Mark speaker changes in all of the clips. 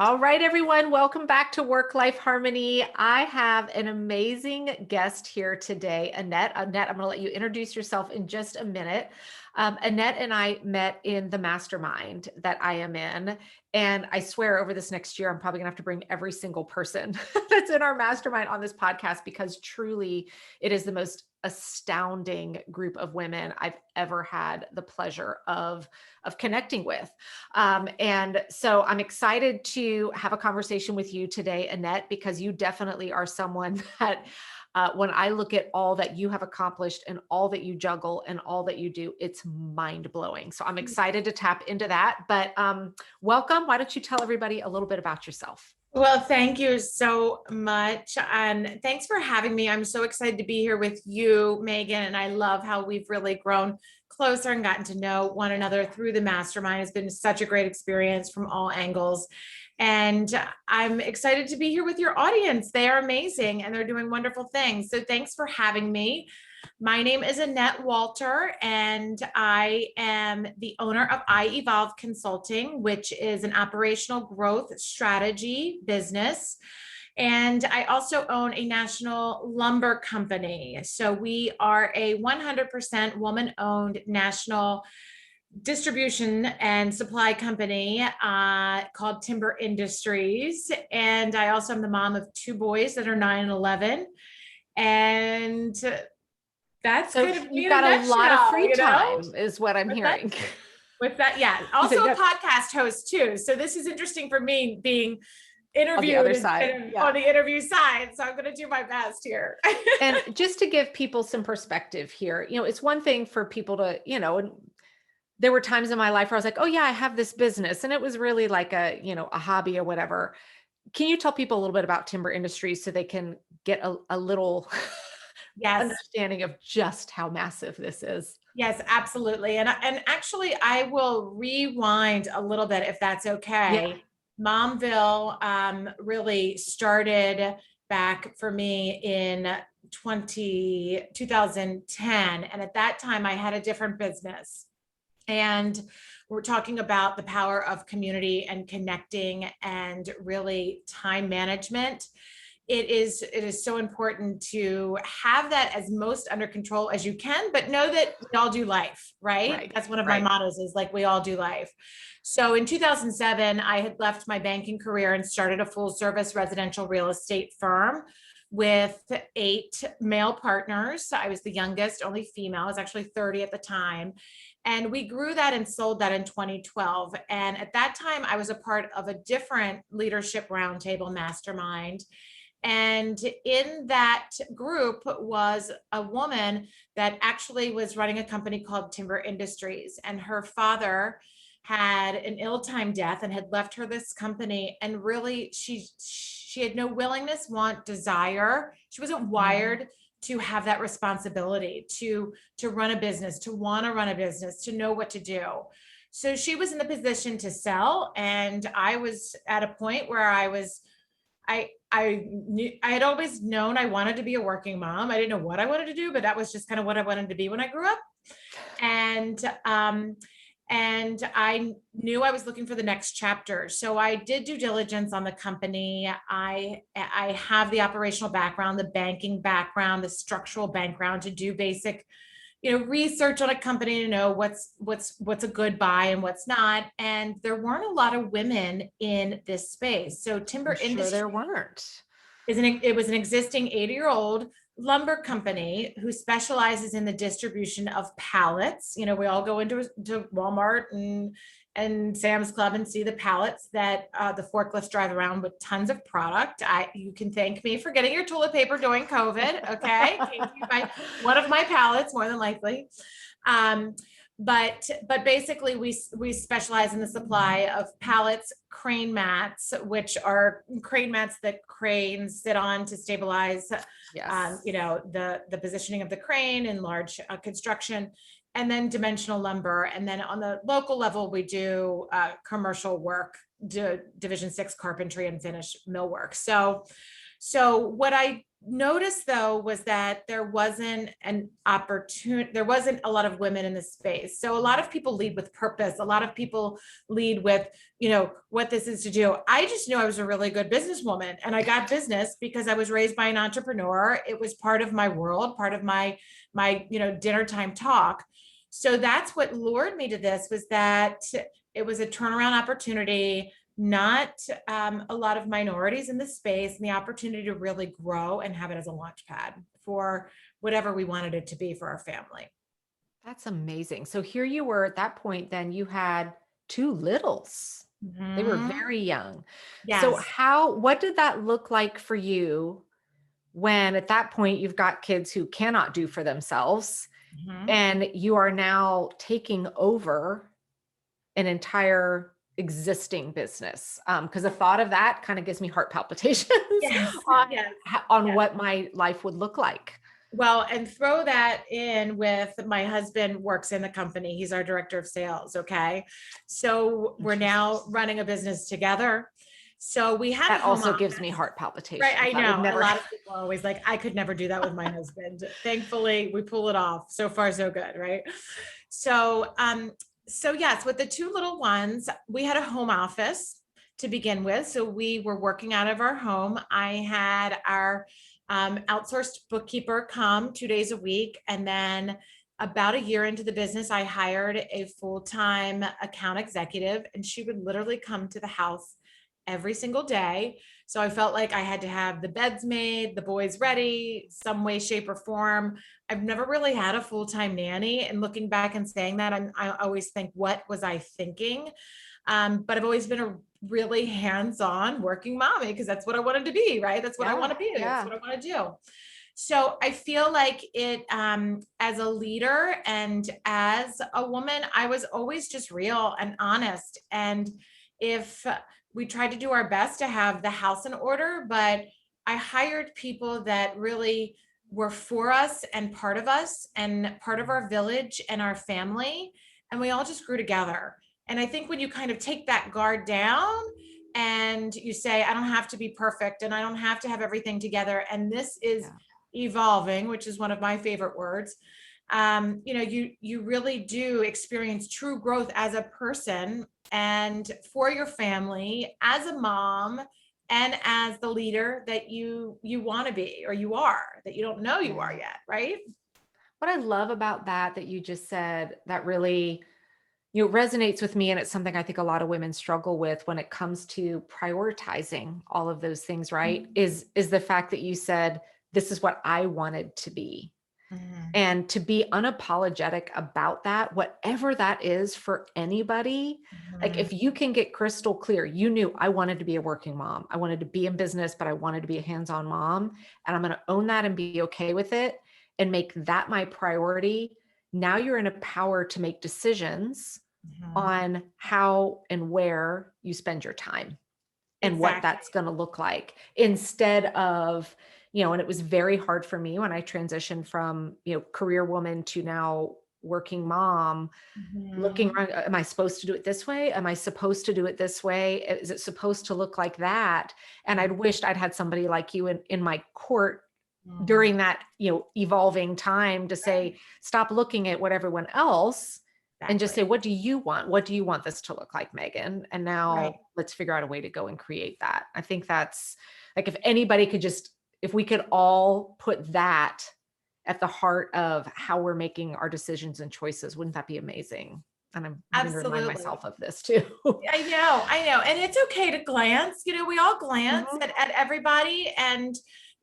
Speaker 1: All right, everyone, welcome back to Work Life Harmony. I have an amazing guest here today, Annette. Annette, I'm going to let you introduce yourself in just a minute. Annette and I met in the mastermind that I am in. And I swear over this next year, I'm probably going to have to bring every single person that's in our mastermind on this podcast because truly it is the most astounding group of women I've ever had the pleasure of connecting with. And so I'm excited to have a conversation with you today, Annette, because you definitely are someone that when I look at all that you have accomplished and all that you juggle and all that you do, it's mind blowing. So I'm excited to tap into that. But welcome. Why don't you tell everybody a little bit about yourself?
Speaker 2: Well, thank you so much. And thanks for having me. I'm so excited to be here with you, Megan. And I love how we've really grown closer and gotten to know one another through the mastermind. It's been such a great experience from all angles. And I'm excited to be here with your audience. They are amazing and they're doing wonderful things. So thanks for having me. My name is Annette Walter, and I am the owner of iEvolve Consulting, which is an operational growth strategy business. And I also own a national lumber company. So we are a 100% woman-owned national distribution and supply company called Timber Industries. And I also am the mom of two boys that are 9 and 11. And that's
Speaker 1: So
Speaker 2: kind of me
Speaker 1: you've
Speaker 2: in a
Speaker 1: got a lot of
Speaker 2: nutshell,
Speaker 1: free time, is what I'm
Speaker 2: With
Speaker 1: hearing.
Speaker 2: yeah. Also a podcast host too. So this is interesting for me being
Speaker 1: On the
Speaker 2: interviewed
Speaker 1: other side.
Speaker 2: on the interview side. So I'm going to do my best here.
Speaker 1: And just to give people some perspective here, it's one thing for people to, and there were times in my life where I was like, oh yeah, I have this business. And it was really like a hobby or whatever. Can you tell people a little bit about Timber Industries so they can get a little
Speaker 2: Yes.
Speaker 1: understanding of just how massive this is?
Speaker 2: Yes, absolutely. And actually, I will rewind a little bit if that's okay.
Speaker 1: Yeah.
Speaker 2: Momville really started back for me in 2010. And at that time, I had a different business. And we're talking about the power of community and connecting and really time management. It is so important to have that as most under control as you can, but know that we all do life, right? That's one of my mottos is like, we all do life. So in 2007, I had left my banking career and started a full service residential real estate firm with 8 male partners. I was the youngest, only female. I was actually 30 at the time. And we grew that and sold that in 2012. And at that time, I was a part of a different leadership roundtable mastermind. And in that group was a woman that actually was running a company called Timber Industries. And her father had an ill-timed death and had left her this company. And really, she had no willingness, want, desire. She wasn't wired to have that responsibility, to run a business, to want to run a business, to know what to do. So she was in the position to sell. And I was at a point where I had always known I wanted to be a working mom. I didn't know what I wanted to do, but that was just kind of what I wanted to be when I grew up. And I knew I was looking for the next chapter. So I did due diligence on the company. I have the operational background, the banking background, the structural background to do basic, research on a company to know what's a good buy and what's not. And there weren't a lot of women in this space. So Timber Industries,
Speaker 1: there weren't.
Speaker 2: It was an existing 80-year-old lumber company who specializes in the distribution of pallets. We all go into Walmart and Sam's Club and see the pallets that the forklifts drive around with tons of product. You can thank me for getting your toilet paper during COVID. Okay, one of my pallets, more than likely. But basically we specialize in the supply of pallets, crane mats, which are crane mats that cranes sit on to stabilize, the positioning of the crane in large construction, and then dimensional lumber. And then on the local level, we do commercial work, Division 6 carpentry and finish millwork. So what I noticed though was that there wasn't an opportunity, there wasn't a lot of women in the space. So a lot of people lead with purpose. A lot of people lead with, what this is to do. I just knew I was a really good businesswoman, and I got business because I was raised by an entrepreneur. It was part of my world, part of my dinner time talk. So that's what lured me to this, was that it was a turnaround opportunity, not a lot of minorities in the space, and the opportunity to really grow and have it as a launch pad for whatever we wanted it to be for our family.
Speaker 1: That's amazing. So here you were at that point, then you had two littles. They were
Speaker 2: Mhm.
Speaker 1: very young. So
Speaker 2: Yes.
Speaker 1: what did that look like for you when at that point you've got kids who cannot do for themselves
Speaker 2: Mhm.
Speaker 1: and you are now taking over an entire existing business? Because the thought of that kind of gives me heart palpitations
Speaker 2: Yes.
Speaker 1: on
Speaker 2: Yes.
Speaker 1: on
Speaker 2: Yes.
Speaker 1: what my life would look like.
Speaker 2: Well, and throw that in with my husband works in the company. He's our director of sales. Okay. So
Speaker 1: Oh,
Speaker 2: we're now
Speaker 1: Jesus.
Speaker 2: running a business together. So we had a
Speaker 1: That
Speaker 2: home
Speaker 1: also
Speaker 2: office.
Speaker 1: gives me heart
Speaker 2: Right, I
Speaker 1: palpitations. That would
Speaker 2: know. A
Speaker 1: never.
Speaker 2: lot of people are always like, I could never do that with my husband. Thankfully, we pull it off. So far, so good, right? So, so yes, with the two little ones, we had a home office to begin with. So we were working out of our home. I had our outsourced bookkeeper come 2 days a week, and then about a year into the business, I hired a full-time account executive, and she would literally come to the house every single day. So I felt like I had to have the beds made, the boys ready, some way, shape, or form. I've never really had a full-time nanny. And looking back and saying that, I always think, what was I thinking? But I've always been a really hands-on working mommy, because that's what I wanted to be, right? That's what I
Speaker 1: Yeah,
Speaker 2: want to be. That's
Speaker 1: yeah.
Speaker 2: what I want to do. So I feel like it, as a leader and as a woman, I was always just real and honest. And if we tried to do our best to have the house in order, but I hired people that really were for us and part of us and part of our village and our family. And we all just grew together. And I think when you kind of take that guard down and you say, I don't have to be perfect and I don't have to have everything together, and this is
Speaker 1: Yeah.
Speaker 2: evolving, which is one of my favorite words. You really do experience true growth as a person and for your family, as a mom, and as the leader that you want to be, or you are, that you don't know you are
Speaker 1: Yeah.
Speaker 2: yet, right?
Speaker 1: What I love about that you just said that really, resonates with me. And it's something I think a lot of women struggle with when it comes to prioritizing all of those things, right? Is the fact that you said, this is what I wanted to be.
Speaker 2: Mhm.
Speaker 1: And to be unapologetic about that, whatever that is for anybody, like
Speaker 2: Mhm.
Speaker 1: if you can get crystal clear, you knew I wanted to be a working mom. I wanted to be in business, but I wanted to be a hands on mom. And I'm going to own that and be okay with it and make that my priority. Now you're in a power to make decisions
Speaker 2: Mhm.
Speaker 1: on how and where you spend your time and what
Speaker 2: Exactly.
Speaker 1: that's going to look like instead of, and it was very hard for me when I transitioned from, career woman to now working mom, looking
Speaker 2: Mhm.
Speaker 1: around, am I supposed to do it this way? Am I supposed to do it this way? Is it supposed to look like that? And I'd wished I'd had somebody like you in my court
Speaker 2: Mhm.
Speaker 1: during that, evolving time to
Speaker 2: Right.
Speaker 1: say, stop looking at what everyone else and just say,
Speaker 2: Exactly.
Speaker 1: what do you want? What do you want this to look like, Megan? And
Speaker 2: Right.
Speaker 1: now let's figure out a way to go and create that. I think that's like, if anybody could just, if we could all put that at the heart of how we're making our decisions and choices, wouldn't that be amazing? And I'm having to remind
Speaker 2: Absolutely.
Speaker 1: myself of this too.
Speaker 2: I know. And it's okay to glance. We all glance
Speaker 1: Mhm.
Speaker 2: at everybody. And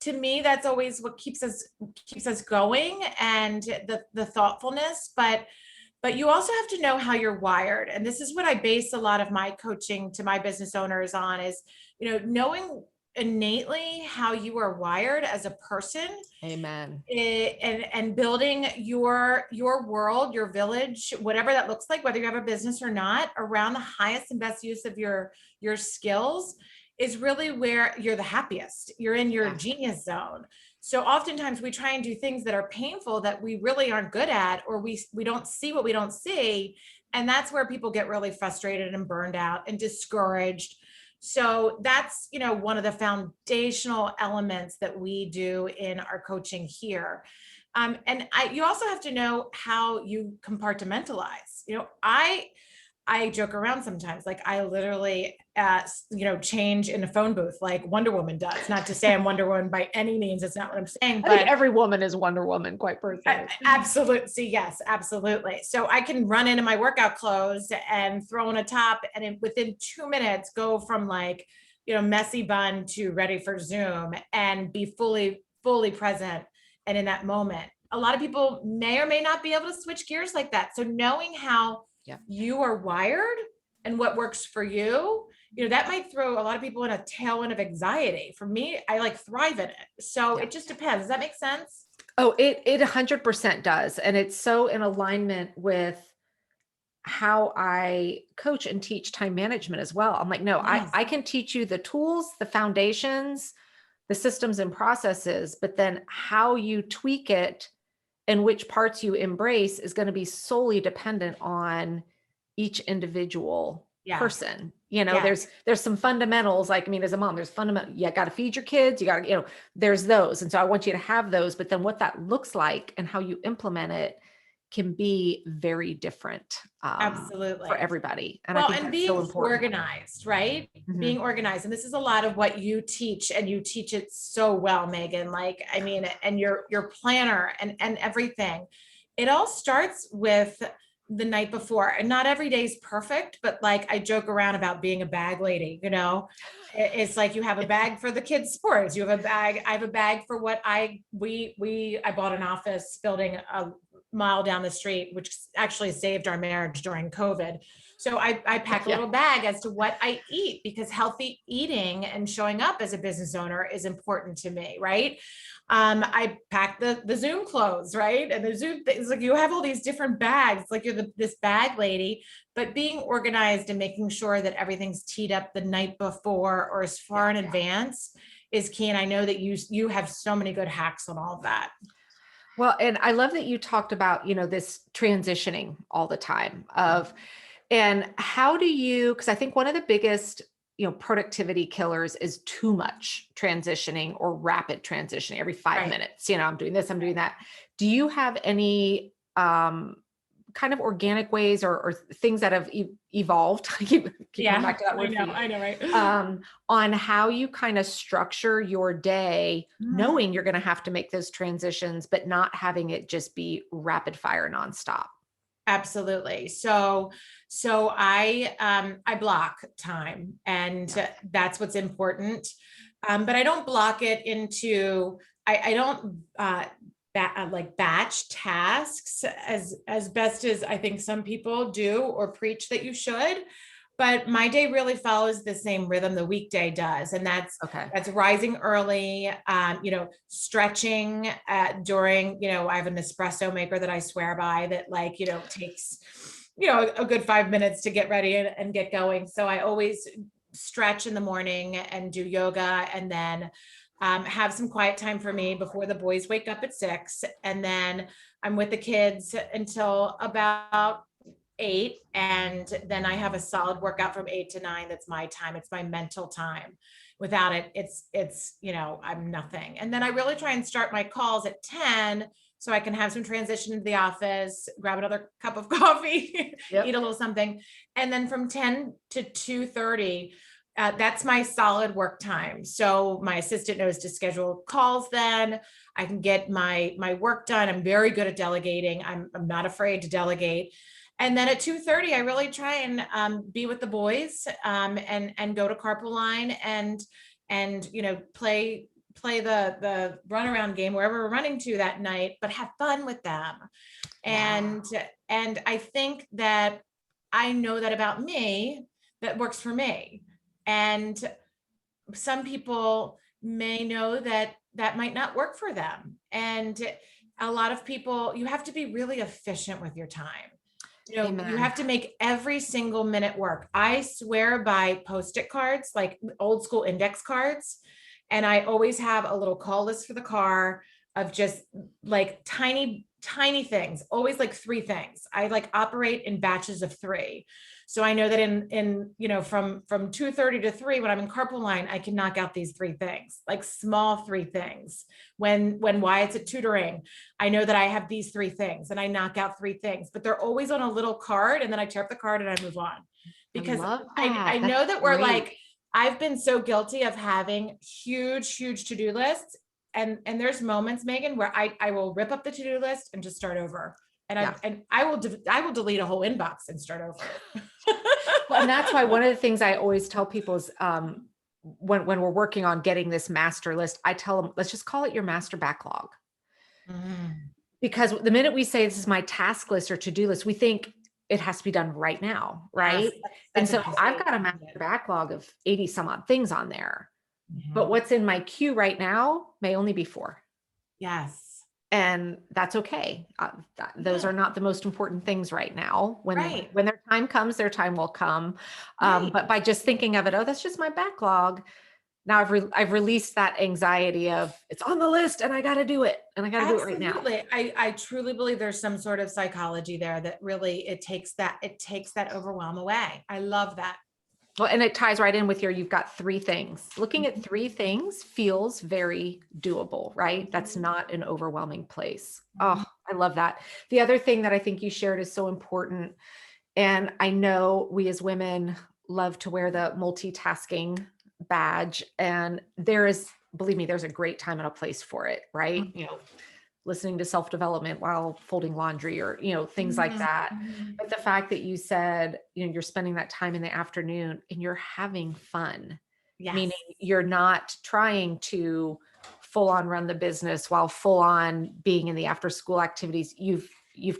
Speaker 2: to me, that's always what keeps us going, and the thoughtfulness. But you also have to know how you're wired. And this is what I base a lot of my coaching to my business owners on, is, knowing innately how you are wired as a person,
Speaker 1: Amen.
Speaker 2: and building your world, your village, whatever that looks like, whether you have a business or not, around the highest and best use of your skills, is really where you're the happiest. You're in your
Speaker 1: Yeah.
Speaker 2: genius zone. So oftentimes we try and do things that are painful that we really aren't good at, or we don't see what we don't see. And that's where people get really frustrated and burned out and discouraged. So that's, one of the foundational elements that we do in our coaching here. You also have to know how you compartmentalize. I joke around sometimes, like I literally, change in a phone booth like Wonder Woman does. Not to say I'm Wonder Woman by any means. That's not what I'm saying.
Speaker 1: I think
Speaker 2: But
Speaker 1: every woman is Wonder Woman, quite personally.
Speaker 2: absolutely, yes, absolutely. So I can run into my workout clothes and throw on a top, and within 2 minutes, go from like, messy bun to ready for Zoom, and be fully present and in that moment. A lot of people may or may not be able to switch gears like that. So knowing how
Speaker 1: Yeah.
Speaker 2: you are wired and what works for you, that might throw a lot of people in a tailwind of anxiety. For me, I like thrive in it. So
Speaker 1: Yeah.
Speaker 2: it just depends. Does that make sense?
Speaker 1: Oh, it 100% does. And it's so in alignment with how I coach and teach time management as well. I'm like, no,
Speaker 2: Yes.
Speaker 1: I can teach you the tools, the foundations, the systems and processes, but then how you tweak it and which parts you embrace is going to be solely dependent on each individual
Speaker 2: Yes.
Speaker 1: person.
Speaker 2: Yes.
Speaker 1: There's some fundamentals, like, I mean, as a mom, there's fundamental, you got to feed your kids, you got to, there's those. And so I want you to have those, but then what that looks like and how you implement it can be very different for
Speaker 2: Absolutely.
Speaker 1: everybody. And I
Speaker 2: Well,
Speaker 1: think
Speaker 2: and
Speaker 1: that's so
Speaker 2: being
Speaker 1: important.
Speaker 2: organized, right?
Speaker 1: Mhm.
Speaker 2: Being organized. And this is a lot of what you teach, and you teach it so well, Megan. Like, I mean, and your planner and everything. It all starts with the night before. And not every day is perfect, but like I joke around about being a bag lady. It's like you have a bag for the kids' sports. You have a bag. I have a bag for what I bought an office building a mile down the street, which actually saved our marriage during COVID. So I pack a
Speaker 1: Yeah.
Speaker 2: little bag as to what I eat, because healthy eating and showing up as a business owner is important to me, right? I pack the Zoom clothes, right? And the Zoom things, like you have all these different bags, like you're this bag lady, but being organized and making sure that everything's teed up the night before or as far in advance is key. And I know that you have so many good hacks on all of that.
Speaker 1: Well, and I love that you talked about, this transitioning all the time and how do you, because I think one of the biggest, productivity killers is too much transitioning or rapid transitioning every 5 minutes. I'm doing this, I'm doing that. Do you have any kind of organic ways or things that have evolved? keep coming back to that word.
Speaker 2: I know, right?
Speaker 1: On how you kind of structure your day,
Speaker 2: Mhm.
Speaker 1: knowing you're going to have to make those transitions, but not having it just be rapid fire nonstop.
Speaker 2: Absolutely. So I block time, and
Speaker 1: Yeah.
Speaker 2: that's what's important. But I don't block it into, I don't like batch tasks as best as I think some people do or preach that you should. But my day really follows the same rhythm the weekday does, and that's
Speaker 1: Okay.
Speaker 2: that's rising early, stretching during, I have an espresso maker that I swear by that, like, takes, a good 5 minutes to get ready and get going. So I always stretch in the morning and do yoga, and then have some quiet time for me before the boys wake up at 6. And then I'm with the kids until about 8. And then I have a solid workout from 8 to 9. That's my time. It's my mental time. Without it, it's, I'm nothing. And then I really try and start my calls at 10 so I can have some transition into the office, grab another cup of coffee,
Speaker 1: Yep.
Speaker 2: eat a little something. And then from 10 to 2:30, that's my solid work time. So my assistant knows to schedule calls. Then I can get my work done. I'm very good at delegating. I'm not afraid to delegate. And then at 2:30, I really try and be with the boys, and go to carpool line and play the runaround game wherever we're running to that night, but have fun with them.
Speaker 1: Wow.
Speaker 2: And I think that I know that about me, that works for me. And some people may know that that might not work for them. And a lot of people, you have to be really efficient with your time. You
Speaker 1: Amen.
Speaker 2: have to make every single minute work. I swear by Post-it cards, like old school index cards. And I always have a little call list for the car of just like tiny tiny things, always like 3 things. I like operate in batches of 3. So I know that from 2:30 to 3, when I'm in carpool line, I can knock out these 3 things, like small 3 things. When Wyatt's at tutoring, I know that I have these 3 things and I knock out 3 things, but they're always on a little card, and then I tear up the card and I move on. Because
Speaker 1: love
Speaker 2: I
Speaker 1: that.
Speaker 2: know
Speaker 1: That's
Speaker 2: that we're
Speaker 1: great.
Speaker 2: like, I've been so guilty of having huge to-do lists. And there's moments, Megan, where I will rip up the to-do list and just start over. And
Speaker 1: Yeah.
Speaker 2: I will delete a whole inbox and start over.
Speaker 1: Well, and that's why one of the things I always tell people is when we're working on getting this master list, I tell them, let's just call it your master backlog. Because the minute we say this is my task list or to-do list, we think it has to be done right now, right?
Speaker 2: Yes,
Speaker 1: And
Speaker 2: that's
Speaker 1: so
Speaker 2: what you
Speaker 1: I've
Speaker 2: say.
Speaker 1: got a master backlog of 80 some odd things on there.
Speaker 2: Mhm.
Speaker 1: But what's in my queue right now may only be 4.
Speaker 2: Yes.
Speaker 1: And that's okay. Those are not the most important things right now.
Speaker 2: Right.
Speaker 1: When their time comes, their time will come.
Speaker 2: Right.
Speaker 1: But by just thinking of it, oh, that's just my backlog. Now I've released that anxiety of it's on the list and I got to do it, and I got to do it right now.
Speaker 2: Absolutely. I truly believe there's some sort of psychology there that really it takes that overwhelm away. I love that.
Speaker 1: Well, and it ties right in with you've got 3 things. Looking at 3 things feels very doable, right? That's not an overwhelming place. Oh, I love that. The other thing that I think you shared is so important. And I know we as women love to wear the multitasking badge. And believe me, there's a great time and a place for it, right? Listening to self-development while folding laundry or, things like that. But the fact that you said, you're spending that time in the afternoon and you're having fun,
Speaker 2: Yes.
Speaker 1: meaning you're not trying to full on run the business while full on being in the after school activities. You've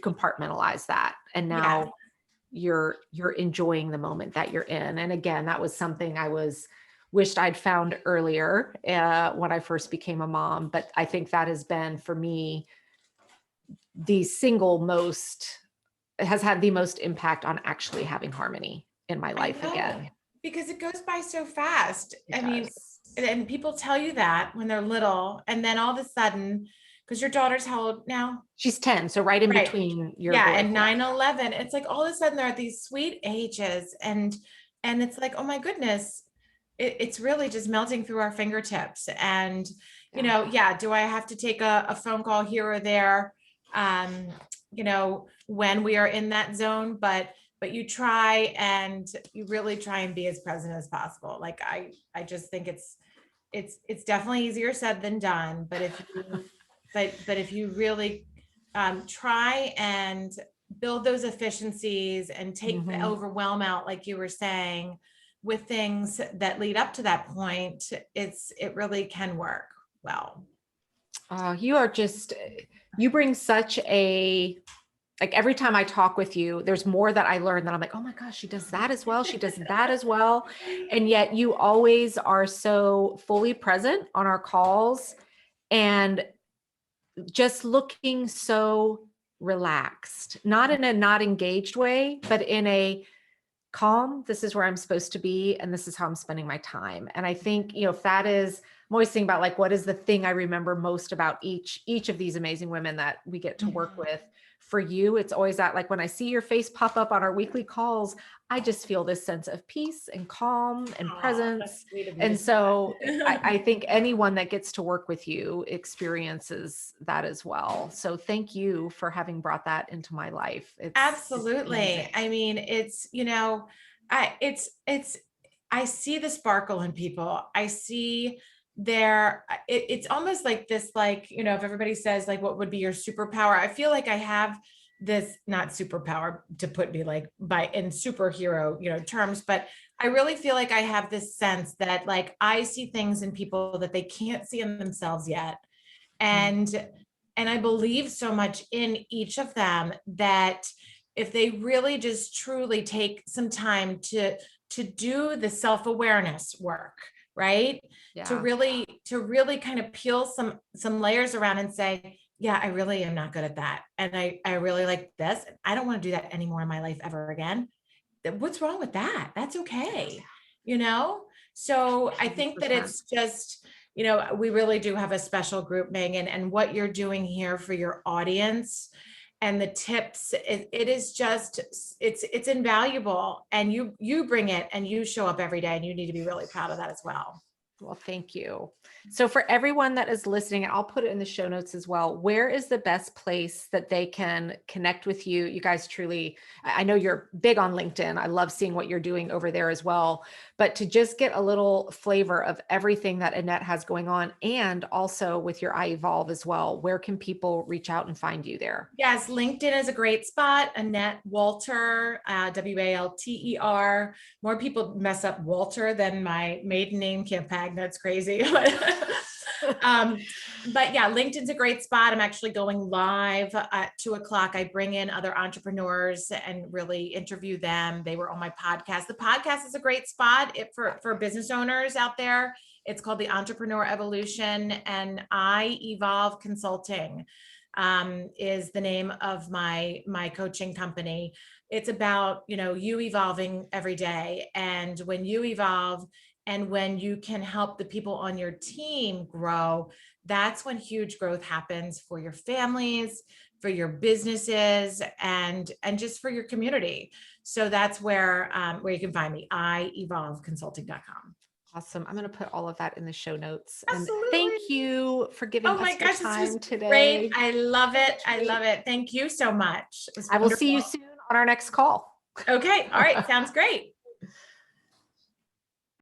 Speaker 1: compartmentalized that. And now you're enjoying the moment that you're in. And again, that was something I wished I'd found earlier when I first became a mom. But I think that has been for me has had the most impact on actually having harmony in my life again.
Speaker 2: Because it goes by so fast.
Speaker 1: It
Speaker 2: mean,
Speaker 1: does.
Speaker 2: and people tell you that when they're little, and then all of a sudden, because your daughter's how old now?
Speaker 1: She's 10, so right in
Speaker 2: Right.
Speaker 1: between your
Speaker 2: Yeah,
Speaker 1: boys.
Speaker 2: and 9-11. It's like all of a sudden they're at these sweet ages, and it's like, oh my goodness, it's really just melting through our fingertips. And do I have to take a phone call here or there? When we are in that zone, but you try, and you really try and be as present as possible. Like I just think it's definitely easier said than done. But if you really try and build those efficiencies and take the overwhelm out, like you were saying, with things that lead up to that point, it really can work well.
Speaker 1: You bring such like every time I talk with you, there's more that I learn that I'm like, oh my gosh, she does that as well. She does that as well. And yet you always are so fully present on our calls and just looking so relaxed, not in a not engaged way, but in a calm, this is where I'm supposed to be, and this is how I'm spending my time. And I think, if that is, I'm always thinking about like, what is the thing I remember most about each of these amazing women that we get to work with. For you, it's always that, like, when I see your face pop up on our weekly calls, I just feel this sense of peace and calm and presence. And so I think anyone that gets to work with you experiences that as well. So thank you for having brought that into my life.
Speaker 2: Absolutely. I mean, I see the sparkle in people. I see it's almost like this, like, if everybody says like, what would be your superpower? I feel like I have this, not superpower to put me like in superhero, terms, but I really feel like I have this sense that like, I see things in people that they can't see in themselves yet. And I believe so much in each of them that if they really just truly take some time to do the self-awareness work, right?
Speaker 1: Yeah.
Speaker 2: To really kind of peel some layers around and say, yeah, I really am not good at that. And I really like this. I don't want to do that anymore in my life ever again. What's wrong with that? That's okay. So I think that it's just, we really do have a special group, Megan, and what you're doing here for your audience and the tips, it is just, it's invaluable. And you bring it and you show up every day, and you need to be really proud of that as well.
Speaker 1: Well, thank you. So for everyone that is listening, and I'll put it in the show notes as well, where is the best place that they can connect with you? You guys truly, I know you're big on LinkedIn. I love seeing what you're doing over there as well. But to just get a little flavor of everything that Annette has going on, and also with your iEvolve as well, where can people reach out and find you there?
Speaker 2: Yes, LinkedIn is a great spot. Annette Walter, Walter. More people mess up Walter than my maiden name, Kim Pag. That's crazy. But yeah, LinkedIn's a great spot. I'm actually going live at 2:00. I bring in other entrepreneurs and really interview them. They were on my podcast. The podcast is a great spot for business owners out there. It's called the Entrepreneur Evolution, and iEvolve Consulting is the name of my coaching company. It's about, you evolving every day. And when you evolve and when you can help the people on your team grow, that's when huge growth happens for your families, for your businesses, and just for your community. So that's where you can find me, iEvolveConsulting.com.
Speaker 1: Awesome. I'm going to put all of that in the show notes.
Speaker 2: Absolutely.
Speaker 1: And thank you for giving
Speaker 2: Oh my
Speaker 1: us your
Speaker 2: gosh,
Speaker 1: time
Speaker 2: this was
Speaker 1: today.
Speaker 2: great. I love it. I love it. Thank you so much.
Speaker 1: I will see you soon on our next call.
Speaker 2: Okay. All right. Sounds great.